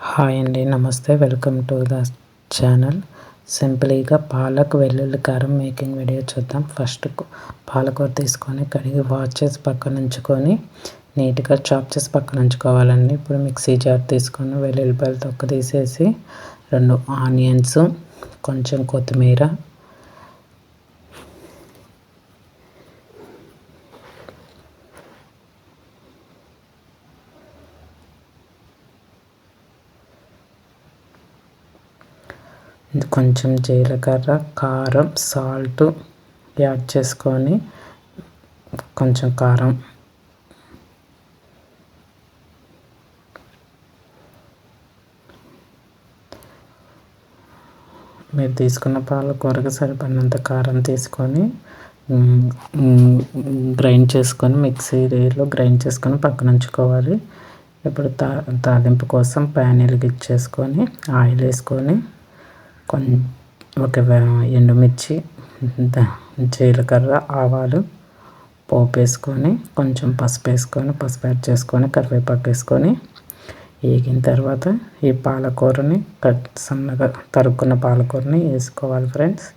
Hi అండి, నమస్తే. Welcome to the channel. సింపుల్గా పాలక్ వెల్లుల్లి కారం మేకింగ్ వీడియో చూద్దాం. ఫస్ట్ పాలకూర తీసుకొని కడిగి వాష్ చేసి పక్కన ఉంచుకొని నీట్గా చాప్ చేసి పక్కన ఉంచుకోవాలండి. ఇప్పుడు మిక్సీ జార్ తీసుకొని వెల్లుల్లిపాయలు తొక్క తీసేసి 2 ఆనియన్స్, కొంచెం కొత్తిమీర, కొంచెం జీలకర్ర, కారం, సాల్ట్ యాడ్ చేసుకొని కొంచెం కారం, మీరు తీసుకున్న పాలకూరకు సరిపడినంత కారం తీసుకొని గ్రైండ్ చేసుకొని మిక్సీలో గ్రైండ్ చేసుకొని పక్కన ఉంచుకోవాలి. ఇప్పుడు తాలింపు కోసం ప్యాన్ వెలిగించేసుకొని ఆయిల్ వేసుకొని ఒక ఎండుమిర్చి, జీలకర్ర, ఆవాలు పోపు వేసుకొని కొంచెం పసుపు వేసుకొని యాడ్ చేసుకొని కరివేపాకు వేసుకొని వేగిన తర్వాత ఈ పాలకూరని సన్నగా తరుక్కున్న పాలకూరని వేసుకోవాలి ఫ్రెండ్స్.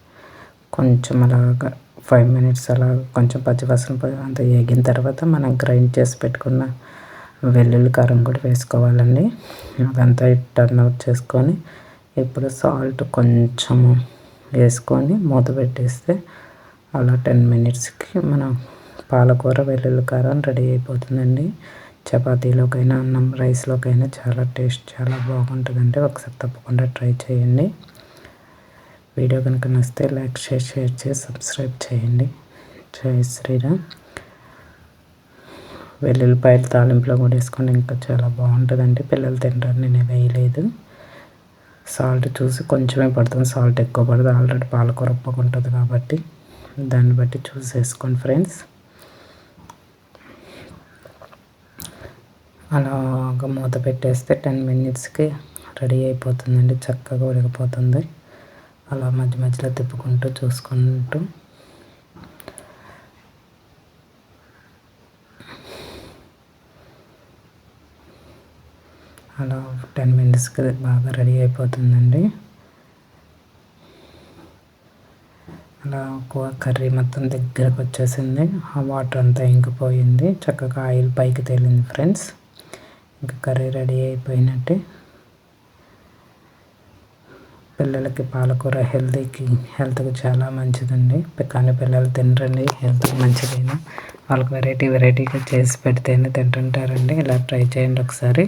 కొంచెం అలాగా 5 మినిట్స్ అలా కొంచెం పచ్చివాసన అంతా వేగిన తర్వాత మనం గ్రైండ్ చేసి పెట్టుకున్న వెల్లుల్లి కారం కూడా వేసుకోవాలండి. అదంతా టర్న్ అవుట్ చేసుకొని ఇప్పుడు సాల్ట్ కొంచెము వేసుకొని మూత పెట్టేస్తే అలా 10 మినిట్స్కి మనం పాలకూర వెల్లుల్లి కారం రెడీ అయిపోతుందండి. చపాతీలోకైనా అన్నం రైస్లోకైనా చాలా బాగుంటుందండి. ఒకసారి తప్పకుండా ట్రై చేయండి. వీడియో కనుక నచ్చితే లైక్ షేర్ చేసి సబ్స్క్రైబ్ చేయండి. జై శ్రీరామ్. వెల్లుల్లిపాయలు తాలింపులో కూడా వేసుకొని ఇంకా చాలా బాగుంటుందండి. పిల్లలు తింటారు, నేను వేయలేదు. సాల్ట్ చూసి కొంచెమే పడుతుంది, సాల్ట్ ఎక్కువ పడుతుంది. ఆల్రెడీ పాలకూర ఉప్పుగా ఉంటుంది కాబట్టి దాన్ని బట్టి చూసి వేసుకోండి ఫ్రెండ్స్. అలాగ మూత పెట్టేస్తే 10 మినిట్స్కి రెడీ అయిపోతుందండి. చక్కగా ఉడికిపోతుంది. అలా మధ్య మధ్యలో తిప్పుకుంటూ చూసుకుంటూ అలా 10 మినిట్స్కి బాగా రెడీ అయిపోతుందండి. అలా కర్రీ మొత్తం దగ్గరకు వచ్చేసింది. ఆ వాటర్ అంతా ఇంకిపోయింది. చక్కగా ఆయిల్ పైకి తేలింది ఫ్రెండ్స్. ఇంకా కర్రీ రెడీ అయిపోయినట్టే. పిల్లలకి పాలకూర హెల్త్కి చాలా మంచిదండి. కానీ పిల్లలు తినరండి, హెల్త్కి మంచిదైనా వాళ్ళకి వెరైటీగా చేసి పెడితేనే తింటుంటారండి. ఇలా ట్రై చేయండి ఒకసారి.